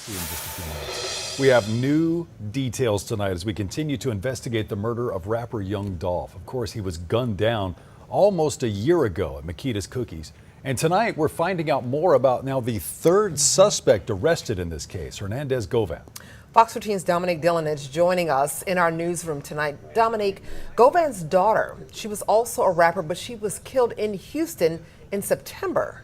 see you in just a few minutes. We have new details tonight as we continue to investigate the murder of rapper Young Dolph. Of course, he was gunned down almost a year ago at MAKEDA'S Cookies. And tonight we're finding out more about now the third suspect arrested in this case, Hernandez Govan. Fox 13's Dominique Dillon is joining us in our newsroom tonight. Dominique, Govan's daughter, she was also a rapper, but she was killed in Houston in September.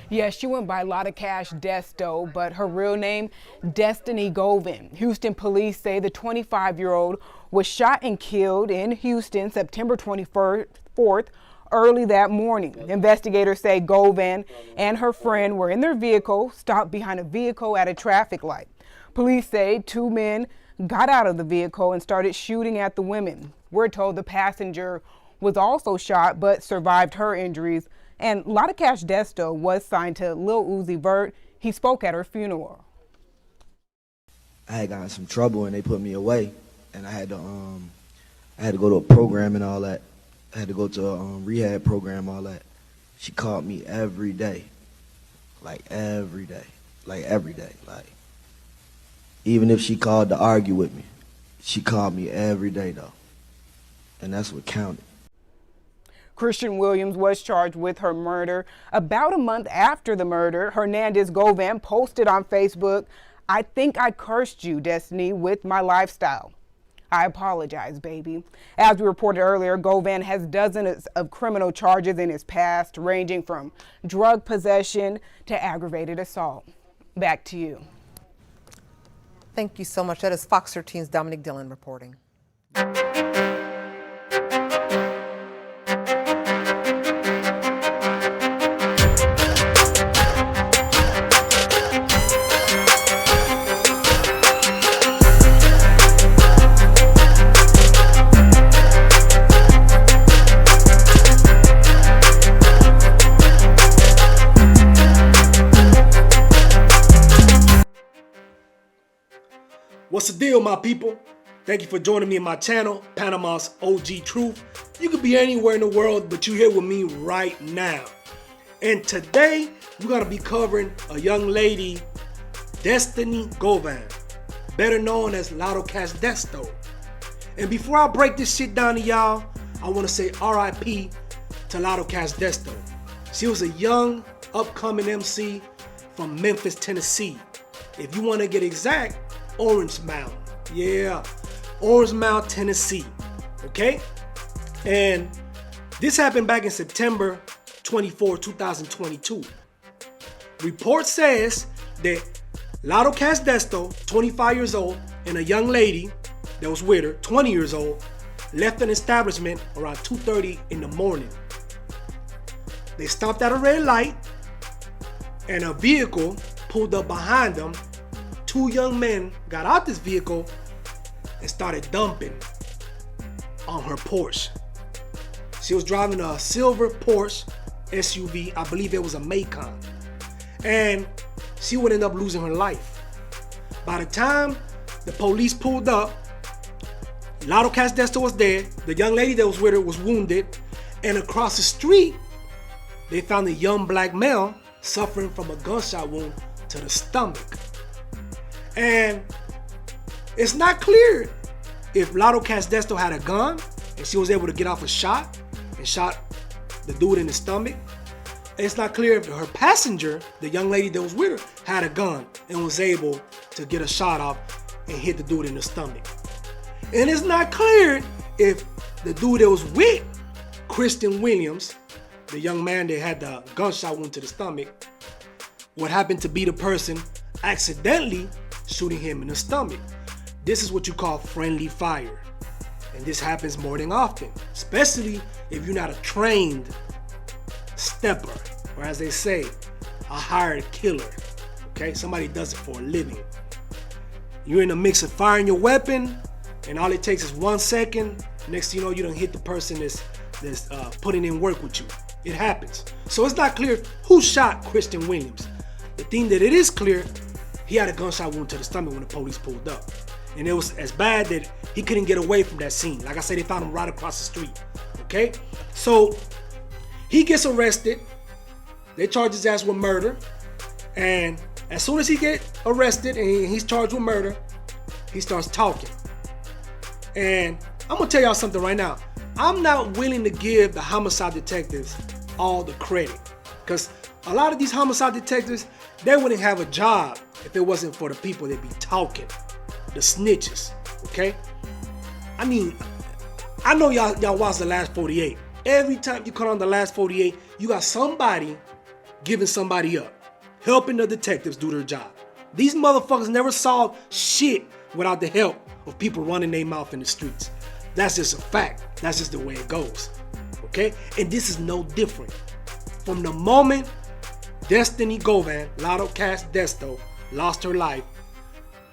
Yeah, she went by Lotta Desto, but her real name, Destiny Govan. Houston police say the 25-year-old was shot and killed in Houston September 24th, early that morning. Investigators say Govan and her friend were in their vehicle, stopped behind a vehicle at a traffic light. Police say two men got out of the vehicle and started shooting at the women. We're told the passenger was also shot but survived her injuries. And Lotta Desto was signed to Lil Uzi Vert. He spoke at her funeral. I had gotten some trouble and they put me away, and I had to go to a program and all that. I had to go to a rehab program, all that. She called me every day, like every day. Even if she called to argue with me, she called me every day though, and that's what counted. Christian Williams was charged with her murder. About a month after the murder, Hernandez Govan posted on Facebook, "I think I cursed you, Destiny, with my lifestyle. I apologize, baby." As we reported earlier, Govan has dozens of criminal charges in his past, ranging from drug possession to aggravated assault. Back to you. Thank you so much. That is Fox 13's Dominique Dillon reporting. What's the deal, my people? Thank you for joining me in my channel, Panama's OG Truth. You could be anywhere in the world, but you're here with me right now. And today, we're gonna be covering a young lady, Destiny Govan, better known as Lotta Desto. And before I break this shit down to y'all, I wanna say RIP to Lotta Desto. She was a young, upcoming MC from Memphis, Tennessee. If you wanna get exact, Orange Mound. Yeah, Orange Mound, Tennessee. Okay? And this happened back in September 24, 2022. Report says that Lotta Desto, 25 years old, and a young lady that was with her, 20 years old, left an establishment around 2:30 in the morning. They stopped at a red light and a vehicle pulled up behind them. Two young men got out this vehicle and started dumping on her Porsche. She was driving a silver Porsche SUV. I believe it was a Macan. And she would end up losing her life. By the time the police pulled up, Lotta Desto was dead. The young lady that was with her was wounded. And across the street, they found a young black male suffering from a gunshot wound to the stomach. And it's not clear if Lotta Desto had a gun and she was able to get off a shot and shot the dude in the stomach. It's not clear if her passenger, the young lady that was with her, had a gun and was able to get a shot off and hit the dude in the stomach. And it's not clear if the dude that was with Christian Williams, the young man that had the gunshot wound to the stomach, what happened to be the person accidentally shooting him in the stomach. This is what you call friendly fire. And this happens more than often, especially if you're not a trained stepper, or as they say, a hired killer. Okay, somebody does it for a living. You're in the mix of firing your weapon, and all it takes is 1 second. Next thing you know, you done hit the person that's putting in work with you. It happens. So it's not clear who shot Christian Williams. The thing that it is clear, he had a gunshot wound to the stomach when the police pulled up. And it was as bad that he couldn't get away from that scene. Like I said, they found him right across the street. Okay? So he gets arrested. They charge his ass with murder. And as soon as he get arrested and he's charged with murder, he starts talking. And I'm gonna tell y'all something right now. I'm not willing to give the homicide detectives all the credit, because a lot of these homicide detectives, they wouldn't have a job if it wasn't for the people that be talking, the snitches, okay? I mean, I know y'all watch The Last 48. Every time you come on The Last 48, you got somebody giving somebody up, helping the detectives do their job. These motherfuckers never solve shit without the help of people running their mouth in the streets. That's just a fact. That's just the way it goes, okay? And this is no different. From the moment Destiny Govan, Lotta Cash Desto, lost her life,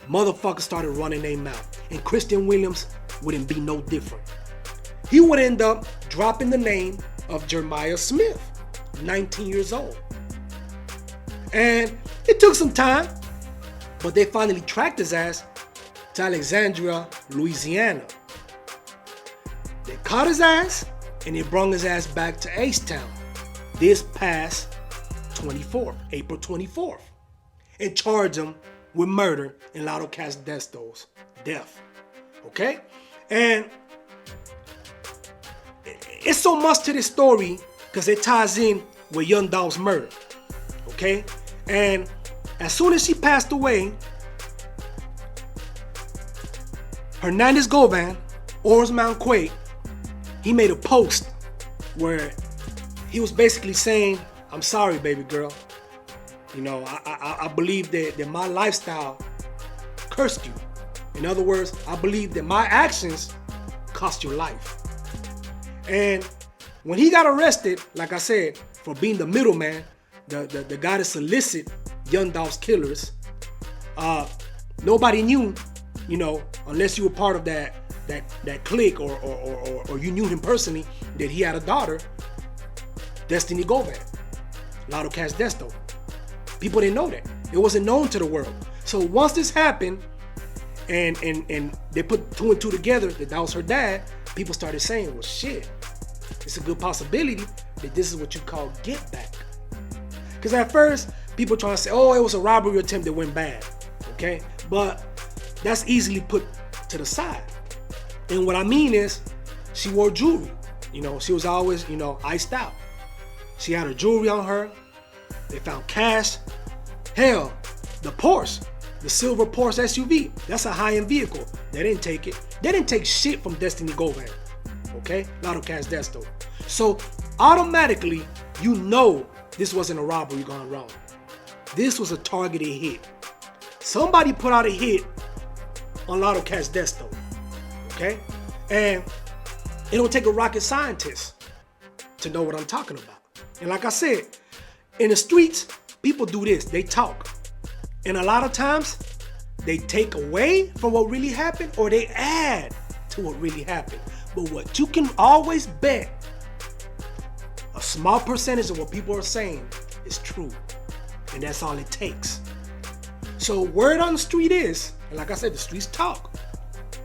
motherfuckers started running their mouth. And Christian Williams wouldn't be no different. He would end up dropping the name of Jeremiah Smith, 19 years old. And it took some time, but they finally tracked his ass to Alexandria, Louisiana. They caught his ass and they brought his ass back to H-Town this past 24th, April 24th, and charged him with murder in Lotta Cash Desto's death. Okay? And it's so much to this story because it ties in with Young Dolph's murder. Okay? And as soon as she passed away, Hernandez Govan, Orange Mountain Quake, he made a post where he was basically saying, I'm sorry, baby girl. You know, I believe that my lifestyle cursed you. In other words, I believe that my actions cost your life. And when he got arrested, like I said, for being the middleman, the guy that solicit Young Dolph's killers, nobody knew, you know, unless you were part of that clique or you knew him personally, that he had a daughter, Destiny Govan, Lotta Cash Desto. People didn't know that. It wasn't known to the world. So once this happened, and they put two and two together that was her dad, people started saying, well, shit, it's a good possibility that this is what you call get back. Because at first, people trying to say, oh, it was a robbery attempt that went bad, okay? But that's easily put to the side. And what I mean is, she wore jewelry. You know, she was always, you know, iced out. She had her jewelry on her. They found cash. Hell, the Porsche, the silver Porsche SUV, that's a high-end vehicle. They didn't take it. They didn't take shit from Destiny Govan, okay? Lotta Cash Desto. So automatically, you know this wasn't a robbery gone wrong. This was a targeted hit. Somebody put out a hit on Lotta Cash Desto, okay? And it don't take a rocket scientist to know what I'm talking about. And like I said, in the streets, people do this. They talk. And a lot of times, they take away from what really happened or they add to what really happened. But what you can always bet, a small percentage of what people are saying is true. And that's all it takes. So word on the street is, and like I said, the streets talk,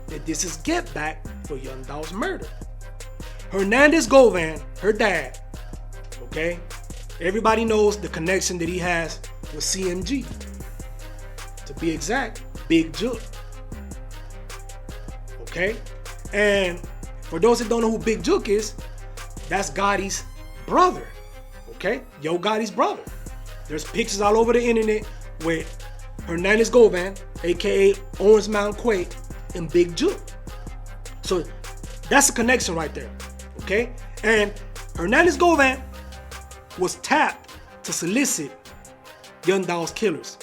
that this is get back for Young Dolph's murder. Hernandez Govan, her dad, okay? Everybody knows the connection that he has with CMG. To be exact, Big Jook. Okay? And for those that don't know who Big Jook is, that's Gotti's brother. Okay? Yo Gotti's brother. There's pictures all over the internet with Hernandez Govan, aka Orange Mountain Quake, and Big Jook. So that's a connection right there. Okay? And Hernandez Govan was tapped to solicit Young Dolph's killers.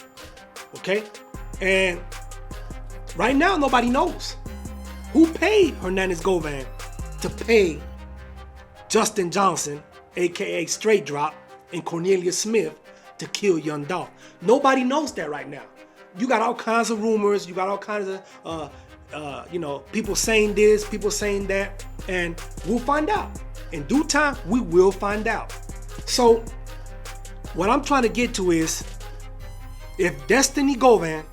Okay? And right now, nobody knows who paid Hernandez Govan to pay Justin Johnson, aka Straight Drop, and Cornelius Smith to kill Young Dolph. Nobody knows that right now. You got all kinds of rumors, you got all kinds of you know, people saying this, people saying that, and we'll find out. In due time, we will find out. So what I'm trying to get to is, if Destiny Govan,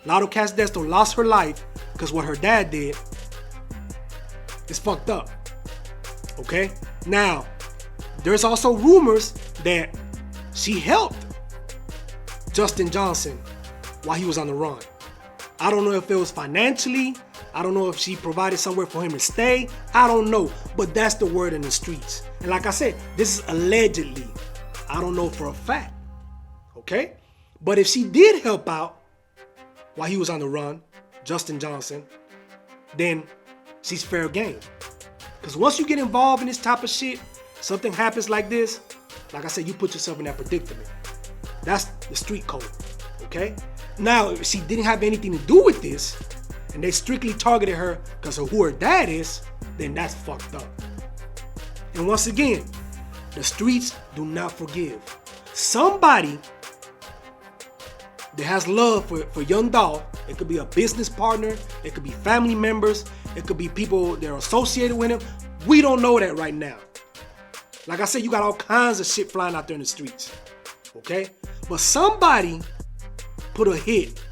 Lotta Cash Desto, lost her life because what her dad did, it's fucked up. Okay? Now, there's also rumors that she helped Justin Johnson while he was on the run. I don't know if it was financially. I don't know if she provided somewhere for him to stay. I don't know. But that's the word in the streets. And like I said, this is allegedly. I don't know for a fact. Okay? But if she did help out while he was on the run, Justin Johnson, then she's fair game. Because once you get involved in this type of shit, something happens like this, like I said, you put yourself in that predicament. That's the street code, okay? Now, if she didn't have anything to do with this, and they strictly targeted her because of who her dad is, then that's fucked up. And once again, the streets do not forgive. Somebody that has love for young Dolph, it could be a business partner, it could be family members, it could be people that are associated with him. We don't know that right now. Like I said, you got all kinds of shit flying out there in the streets, okay? But somebody put a hit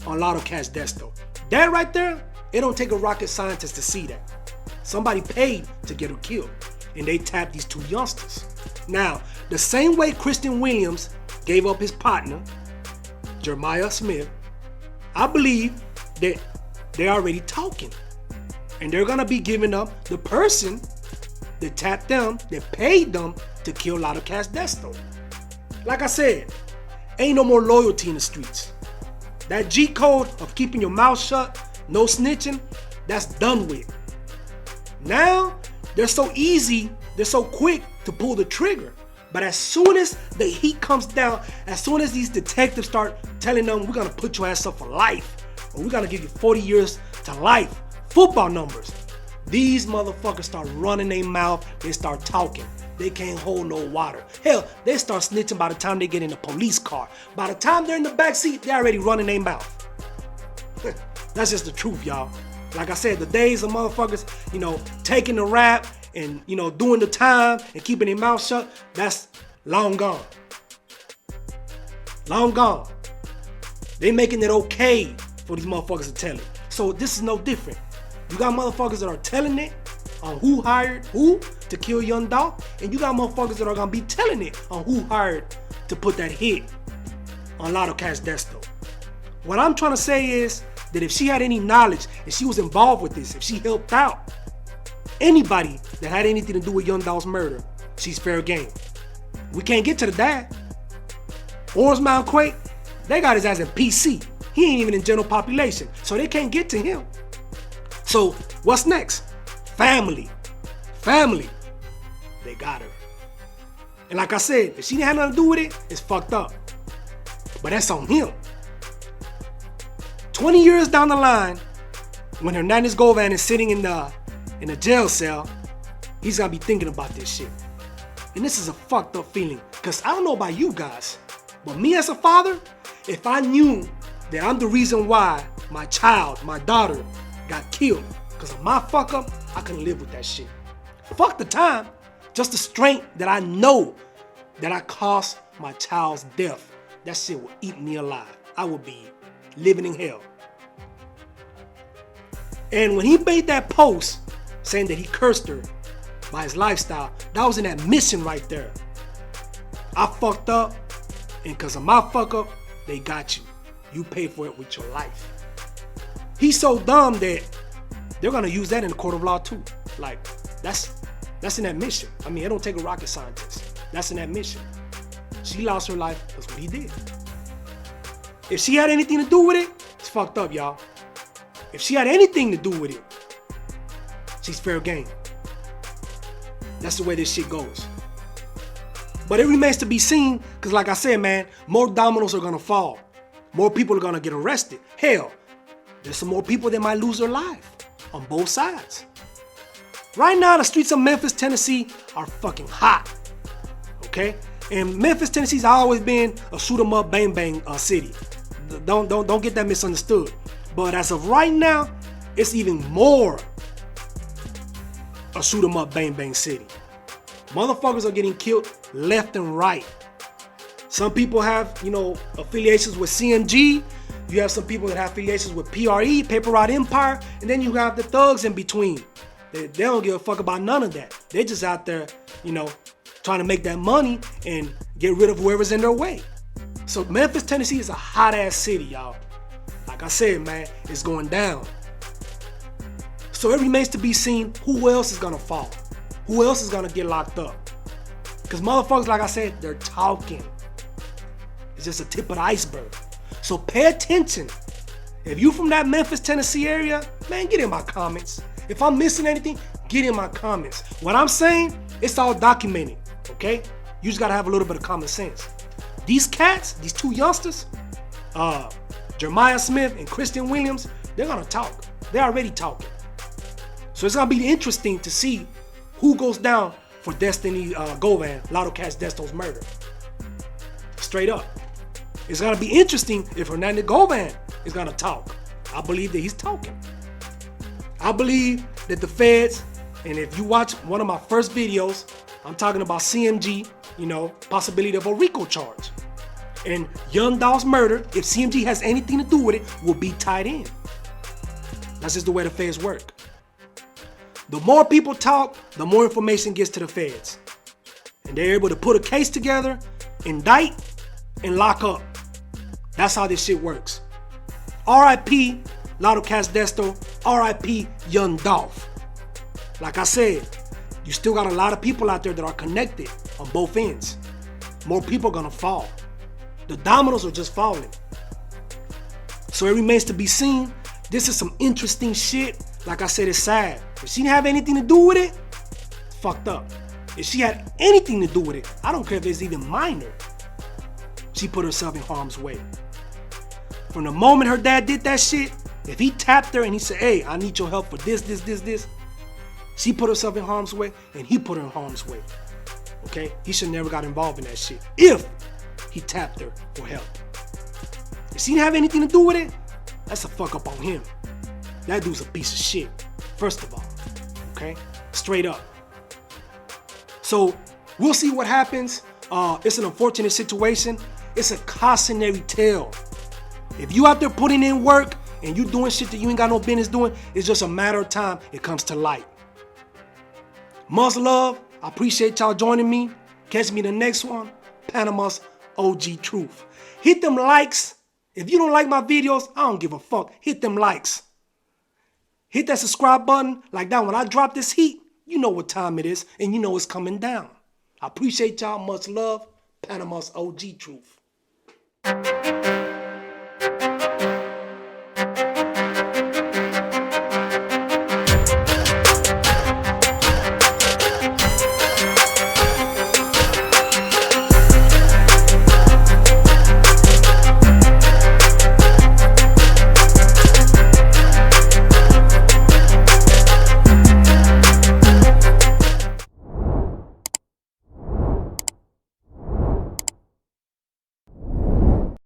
on Lotta Desto. That right there, it don't take a rocket scientist to see that. Somebody paid to get her killed, and they tapped these two youngsters. Now, the same way Christian Williams gave up his partner, Jeremiah Smith, I believe that they're already talking. And they're gonna be giving up the person that tapped them, that paid them to kill Lotta Desto. Like I said, ain't no more loyalty in the streets. That G code of keeping your mouth shut, no snitching, that's done with. Now, they're so easy, they're so quick to pull the trigger. But as soon as the heat comes down, as soon as these detectives start telling them, we're gonna put your ass up for life, or we're gonna give you 40 years to life, football numbers, these motherfuckers start running their mouth, they start talking. They can't hold no water. Hell, they start snitching by the time they get in the police car. By the time they're in the backseat, they're already running their mouth. That's just the truth, y'all. Like I said, the days of motherfuckers, taking the rap and, doing the time and keeping their mouth shut, that's long gone. Long gone. They making it okay for these motherfuckers to tell it. So this is no different. You got motherfuckers that are telling it on who hired who to kill young Dolph, and you got motherfuckers that are gonna be telling it on who hired to put that hit on Lotta Desto. What I'm trying to say is that if she had any knowledge and she was involved with this, if she helped out anybody that had anything to do with young Dolph's murder, she's fair game. We can't get to the dad. Orange Mound Quake, they got his ass in PC. He ain't even in general population, so they can't get to him. So what's next? Family. They got her. And like I said, if she didn't have nothing to do with it, it's fucked up. But that's on him. 20 years down the line, when Hernandez Govan is sitting in a jail cell, he's gonna be thinking about this shit. And this is a fucked up feeling. Cause I don't know about you guys, but me as a father, if I knew that I'm the reason why my child, my daughter, got killed because of my fuck up, I couldn't live with that shit. Fuck the time, just the strength that I know that I caused my child's death. That shit would eat me alive. I would be living in hell. And when he made that post saying that he cursed her by his lifestyle, that was in that mission right there. I fucked up, and because of my fuck up, they got you. You pay for it with your life. He's so dumb that they're gonna use that in the court of law too. Like, that's in that mission. I mean, it don't take a rocket scientist. That's in that mission. She lost her life, that's what he did. If she had anything to do with it, it's fucked up, y'all. If she had anything to do with it, she's fair game. That's the way this shit goes. But it remains to be seen, because like I said, man, more dominoes are gonna fall. More people are gonna get arrested. Hell, there's some more people that might lose their life on both sides. Right now, the streets of Memphis, Tennessee are fucking hot, okay? And Memphis, Tennessee's always been a shoot 'em up, bang bang city. Don't get that misunderstood. But as of right now, it's even more a shoot 'em up, bang bang city. Motherfuckers are getting killed left and right. Some people have, affiliations with CMG. You have some people that have affiliations with PRE, Paper Route Empire, and then you have the thugs in between. They don't give a fuck about none of that. They're just out there, trying to make that money and get rid of whoever's in their way. So Memphis, Tennessee is a hot ass city, y'all. Like I said, man, it's going down. So it remains to be seen who else is gonna fall. Who else is gonna get locked up? Because motherfuckers, like I said, they're talking. It's just a tip of the iceberg. So pay attention. If you from that Memphis, Tennessee area, man, get in my comments. If I'm missing anything, get in my comments. What I'm saying, it's all documented, okay? You just gotta have a little bit of common sense. These cats, these two youngsters, Jeremiah Smith and Christian Williams, they're gonna talk. They're already talking. So it's gonna be interesting to see who goes down for Destiny Govan, Lotta Cash DESTO'S murder. Straight up. It's gonna be interesting if Hernandez Govan is gonna talk. I believe that he's talking. I believe that the feds, and if you watch one of my first videos, I'm talking about CMG, possibility of a RICO charge. And Young Dolph's murder, if CMG has anything to do with it, will be tied in. That's just the way the feds work. The more people talk, the more information gets to the feds. And they're able to put a case together, indict, and lock up. That's how this shit works. R.I.P. Lotta Cash Desto, R.I.P. Young Dolph. Like I said, you still got a lot of people out there that are connected on both ends. More people are gonna fall. The dominoes are just falling. So it remains to be seen. This is some interesting shit. Like I said, it's sad. If she didn't have anything to do with it, it's fucked up. If she had anything to do with it, I don't care if it's even minor, she put herself in harm's way. From the moment her dad did that shit, if he tapped her and he said, hey, I need your help for this, she put herself in harm's way and he put her in harm's way. Okay? He should never got involved in that shit if he tapped her for help. If she didn't have anything to do with it, that's a fuck up on him. That dude's a piece of shit, first of all. Okay? Straight up. So we'll see what happens. It's an unfortunate situation. It's a cautionary tale. If you out there putting in work and you doing shit that you ain't got no business doing, it's just a matter of time it comes to light. Much love. I appreciate y'all joining me. Catch me the next one. Panama's OG Truth. Hit them likes. If you don't like my videos, I don't give a fuck. Hit them likes. Hit that subscribe button. Like that, when I drop this heat, you know what time it is and you know it's coming down. I appreciate y'all. Much love. Panama's OG Truth.